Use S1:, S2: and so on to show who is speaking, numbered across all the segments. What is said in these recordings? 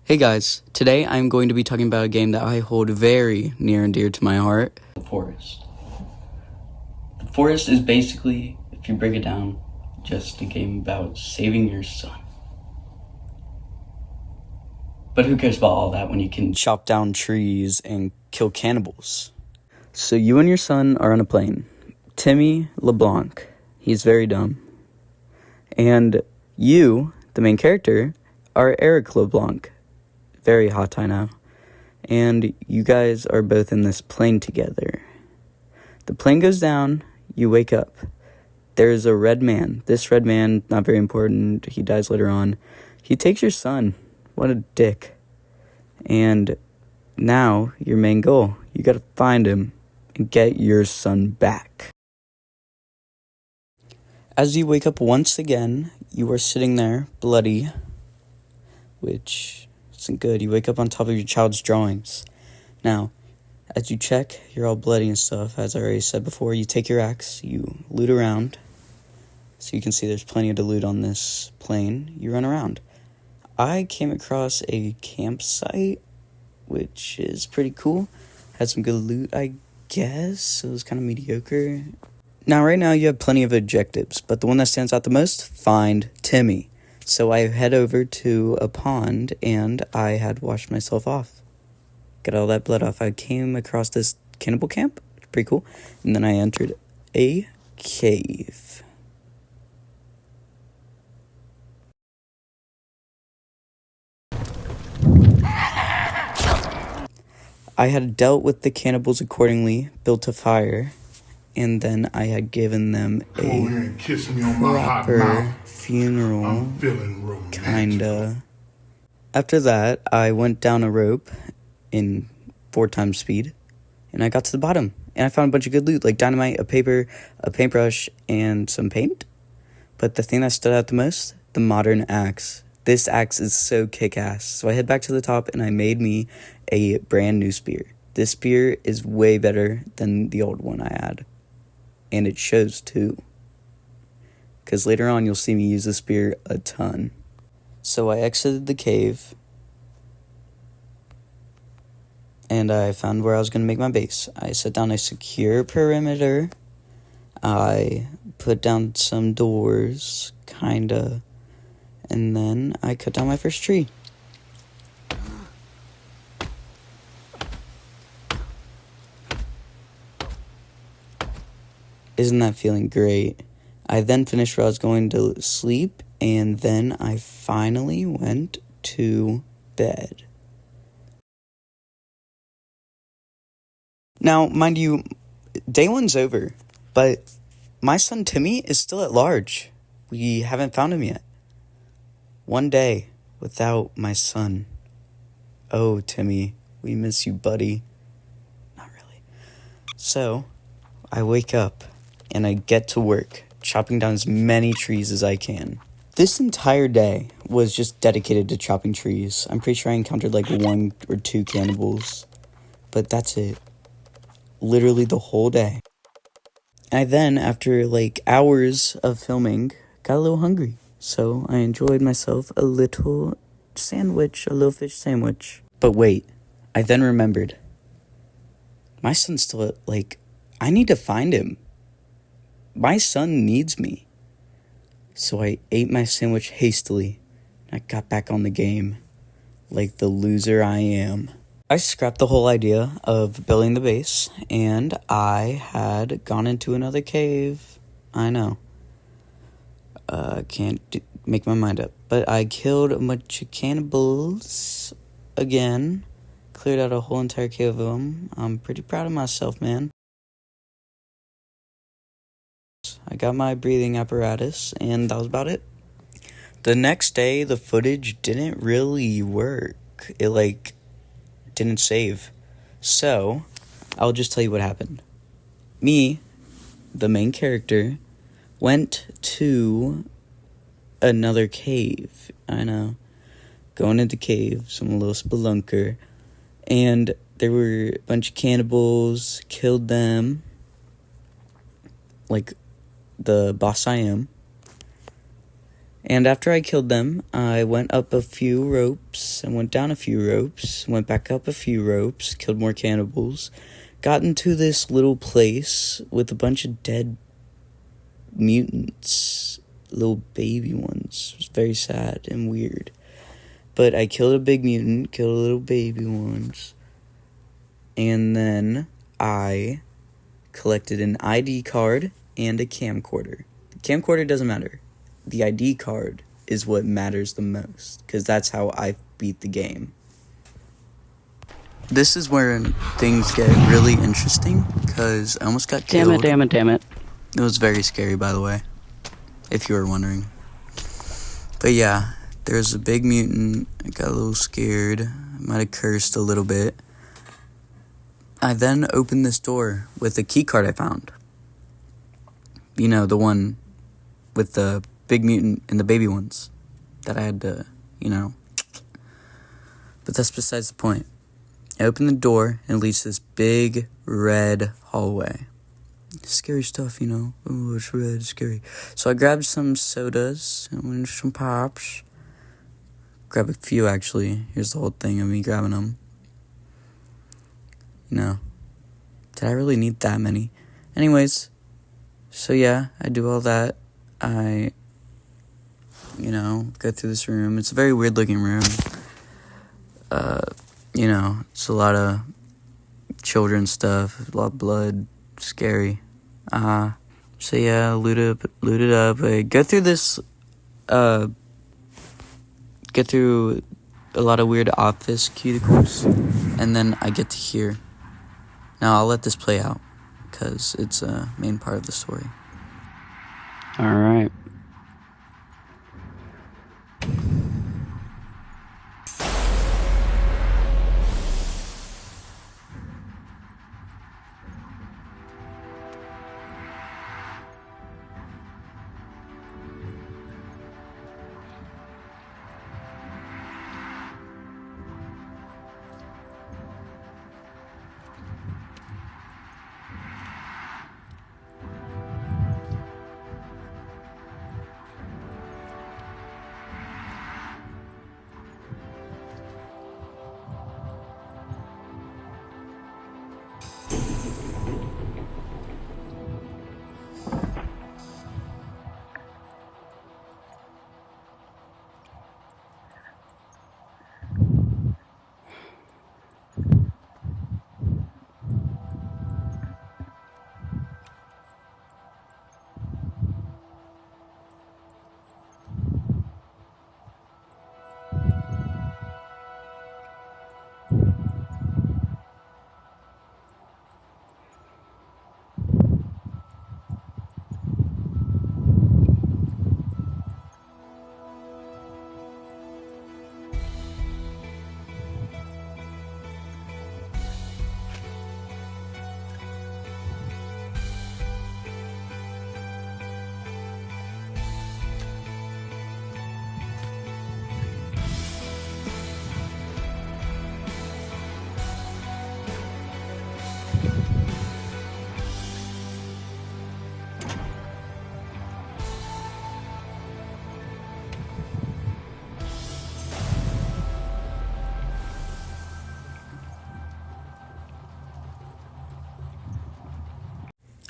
S1: Hey guys, today I'm going to be talking about a game that I hold very near and dear to my heart. The Forest. The Forest is basically, if you break it down, just a game about saving your son. But who cares about all that when you can chop down trees and kill cannibals? So you and your son are on a plane. Timmy LeBlanc, he's very dumb. And you, the main character, are Eric LeBlanc. Very hot I know. And you guys are both in this plane together. The plane goes down, you wake up. There's a red man. This red man, not very important, he dies later on. He takes your son. What a dick. And now, your main goal. You gotta find him and get your son back. As you wake up once again, you are sitting there, bloody, which isn't good. You wake up on top of your child's drawings. Now, as you check, you're all bloody and stuff. As I already said before, you take your axe, you loot around. So you can see there's plenty to loot on this plane. You run around. I came across a campsite, which is pretty cool. Had some good loot, I guess. It was kind of mediocre. Now, right now, you have plenty of objectives, but the one that stands out the most, find Timmy. So I head over to a pond, and I had washed myself off. Got all that blood off. I came across this cannibal camp. Pretty cool. And then I entered a cave. I had dealt with the cannibals accordingly, built a fire, and then I had given them a proper funeral, kinda. After that, I went down a rope in 4 times speed, and I got to the bottom, and I found a bunch of good loot, like dynamite, a paper, a paintbrush, and some paint. But the thing that stood out the most, the modern axe. This axe is so kick-ass. So I head back to the top, and I made me a brand new spear. This spear is way better than the old one I had. And it shows too. Because later on, you'll see me use the spear a ton. So I exited the cave, and I found where I was going to make my base. I set down a secure perimeter. I put down some doors, kinda. And then I cut down my first tree. Isn't that feeling great? I then finished where I was going to sleep, and then I finally went to bed. Now, mind you, day one's over, but my son Timmy is still at large. We haven't found him yet. One day without my son. Oh, Timmy, we miss you, buddy. Not really. So, I wake up and I get to work, chopping down as many trees as I can. This entire day was just dedicated to chopping trees. I'm pretty sure I encountered like 1 or 2 cannibals, but that's it. Literally the whole day. I then, after like hours of filming, got a little hungry. So I enjoyed myself a little sandwich, a little fish sandwich. But wait, I then remembered. My son's still I need to find him. My son needs me. So I ate my sandwich hastily. And I got back on the game like the loser I am. I scrapped the whole idea of building the base, and I had gone into another cave. I know. Can't make my mind up. But I killed a bunch of cannibals again. Cleared out a whole entire cave of them. I'm pretty proud of myself, man. I got my breathing apparatus, and that was about it. The next day, the footage didn't really work. It, didn't save. So, I'll just tell you what happened. Me, the main character, went to another cave. I know. Going into caves, I'm a little spelunker. And there were a bunch of cannibals, killed them. Like the boss I am. And after I killed them, I went up a few ropes, and went down a few ropes, went back up a few ropes, killed more cannibals, got into this little place with a bunch of dead mutants, little baby ones. It was very sad and weird. But I killed a big mutant, killed little baby ones, and then I collected an ID card and a camcorder. The camcorder doesn't matter. The ID card is what matters the most, because that's how I beat the game. This is where things get really interesting, because I almost got killed.
S2: Damn it.
S1: It was very scary, by the way, if you were wondering. But yeah, there's a big mutant. I got a little scared. I might have cursed a little bit. I then opened this door with a key card I found. You know, the one with the big mutant and the baby ones that I had to, But that's besides the point. I opened the door and it leads to this big red hallway. Scary stuff, Oh, it's red, it's scary. So I grabbed some sodas and some pops. Grab a few, actually. Here's the whole thing of me grabbing them. Did I really need that many? Anyways, so yeah, I do all that. I, go through this room. It's a very weird looking room. It's a lot of children's stuff, a lot of blood, scary. So yeah, loot it up. I go through this, get through a lot of weird office cuticles, and then I get to here. Now I'll let this play out, because it's a main part of the story.
S2: Alright.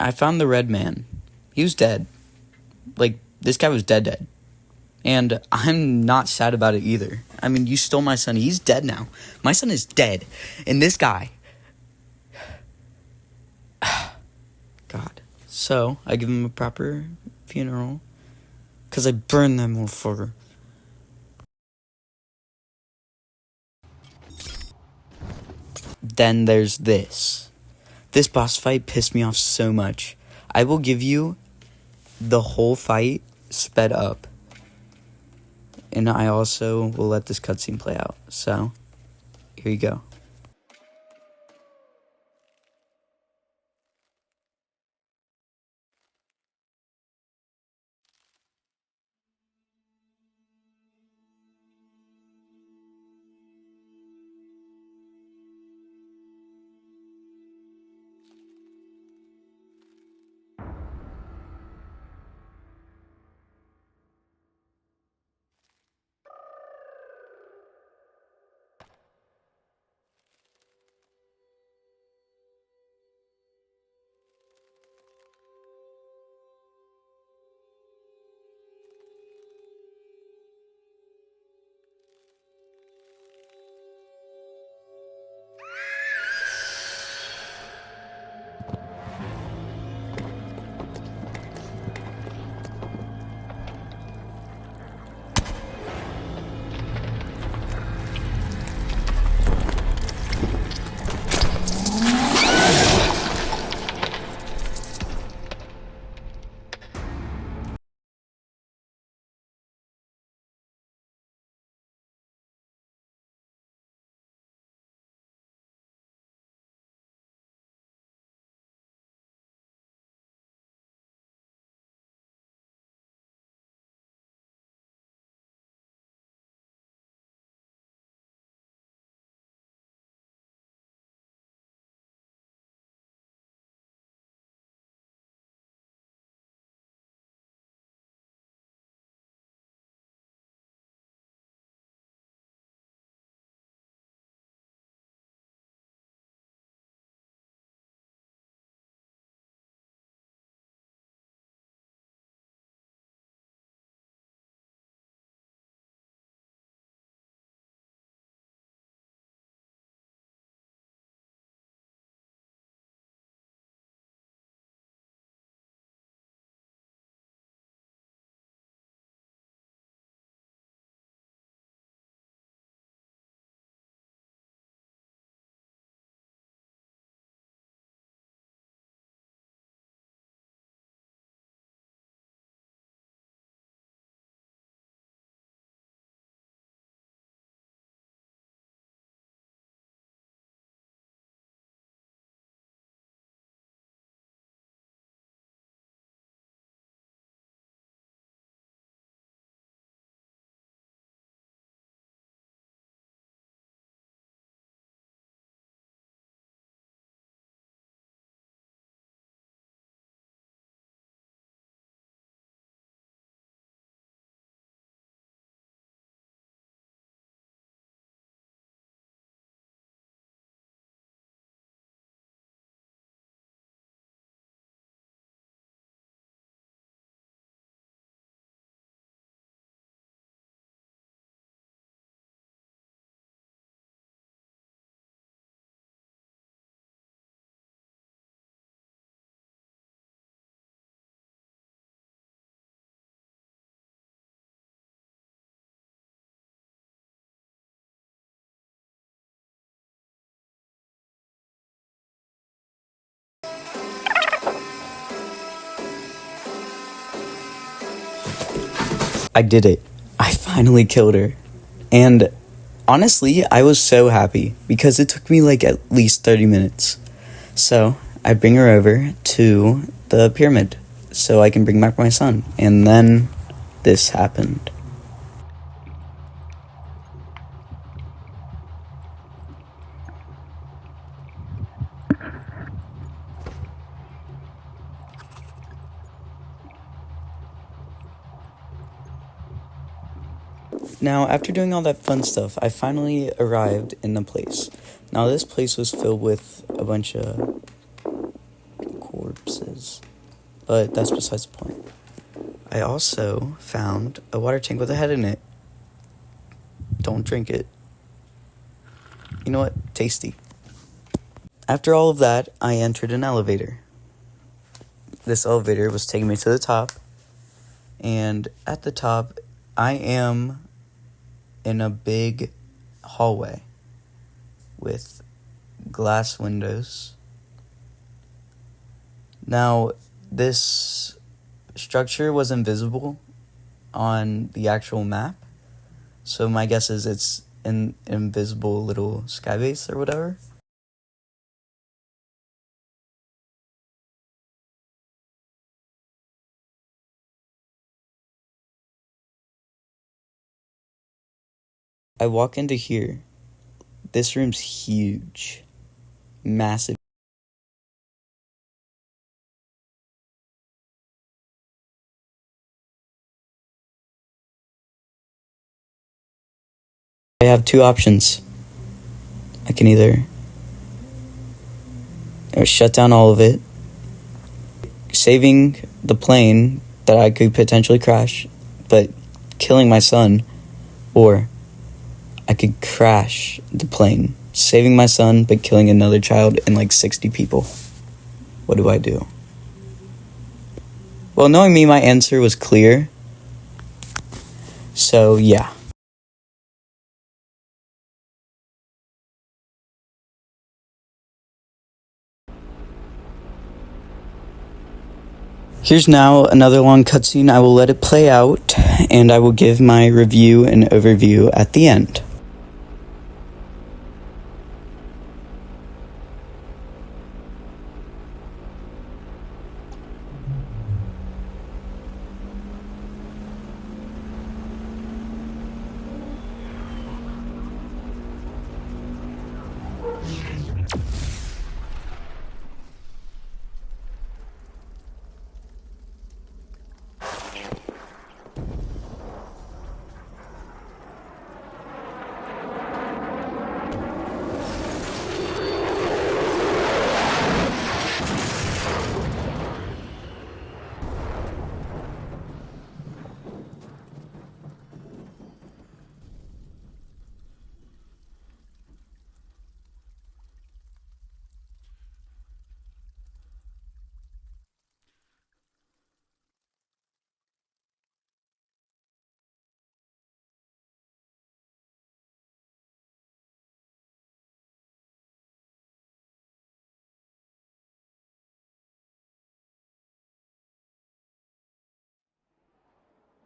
S1: I found the red man. He was dead. This guy was dead. And I'm not sad about it either. I mean, you stole my son. He's dead now. My son is dead. And this guy... God. So, I give him a proper funeral. Because I burned that motherfucker. Then there's this. This boss fight pissed me off so much. I will give you the whole fight sped up. And I also will let this cutscene play out. So, here you go. I did it. I finally killed her. And honestly, I was so happy because it took me like at least 30 minutes. So I bring her over to the pyramid so I can bring back my son. And then this happened. Now, after doing all that fun stuff, I finally arrived in the place. Now, this place was filled with a bunch of corpses, but that's besides the point. I also found a water tank with a head in it. Don't drink it. You know what? Tasty. After all of that, I entered an elevator. This elevator was taking me to the top, and at the top, I am in a big hallway with glass windows. Now, this structure was invisible on the actual map, so my guess is it's an invisible little skybase or whatever. I walk into here. This room's huge. Massive. I have two options. I can either shut down all of it, saving the plane that I could potentially crash, but killing my son, or I could crash the plane, saving my son, but killing another child and like 60 people. What do I do? Well, knowing me, my answer was clear. So, yeah. Here's now another long cutscene. I will let it play out, and I will give my review and overview at the end.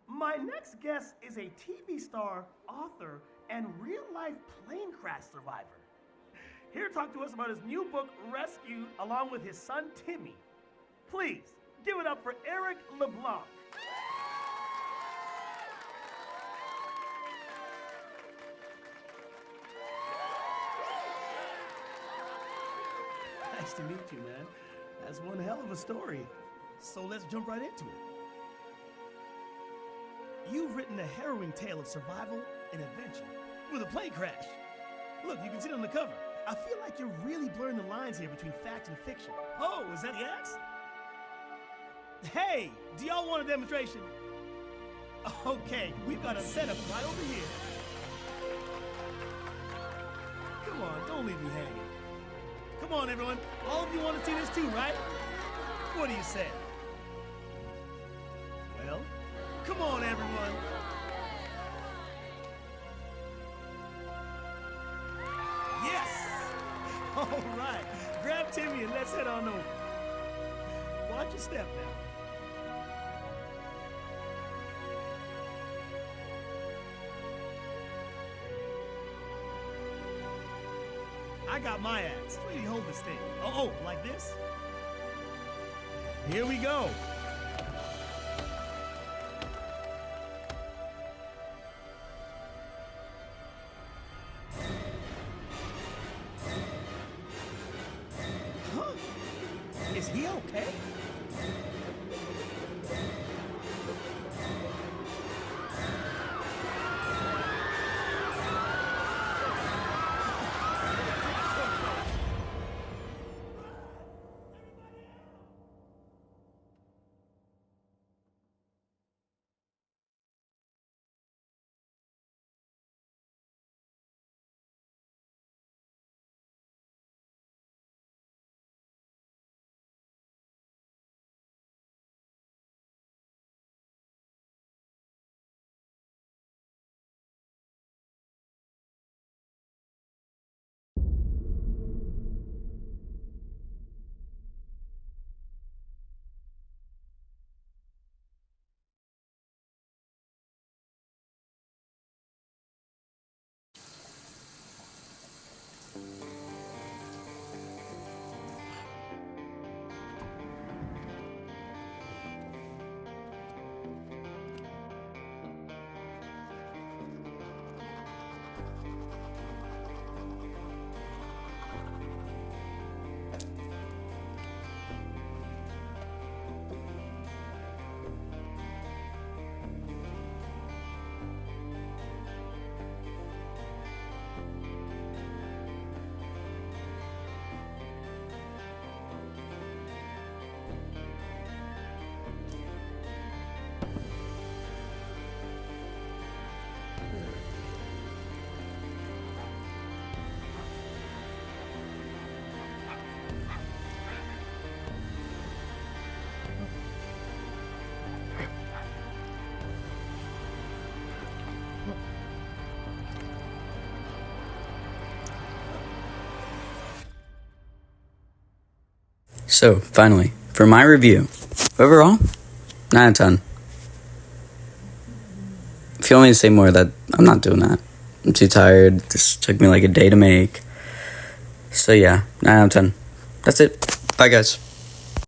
S3: My next guest is a TV star, author, and real life plane crash survivor. Here to talk to us about his new book, Rescued, along with his son, Timmy. Please give it up for Eric LeBlanc. Nice to meet you, man. That's one hell of a story. So let's jump right into it. You've written a harrowing tale of survival and adventure with a plane crash. Look, you can see it on the cover. I feel like you're really blurring the lines here between fact and fiction. Oh, is that the axe? Hey, do y'all want a demonstration? Okay, we've got a setup right over here. Come on, don't leave me hanging. Come on, everyone. All of you want to see this too, right? What do you say? Well, come on, everyone. Yes! All right. Grab Timmy and let's head on over. Watch your step now. I got my axe. Where do you hold this thing? Oh, like this? Here we go. Huh? Is he okay?
S1: So, finally, for my review. Overall, 9 out of 10. If you want me to say more of that, I'm not doing that. I'm too tired. This took me like a day to make. So yeah, 9 out of 10. That's it. Bye, guys.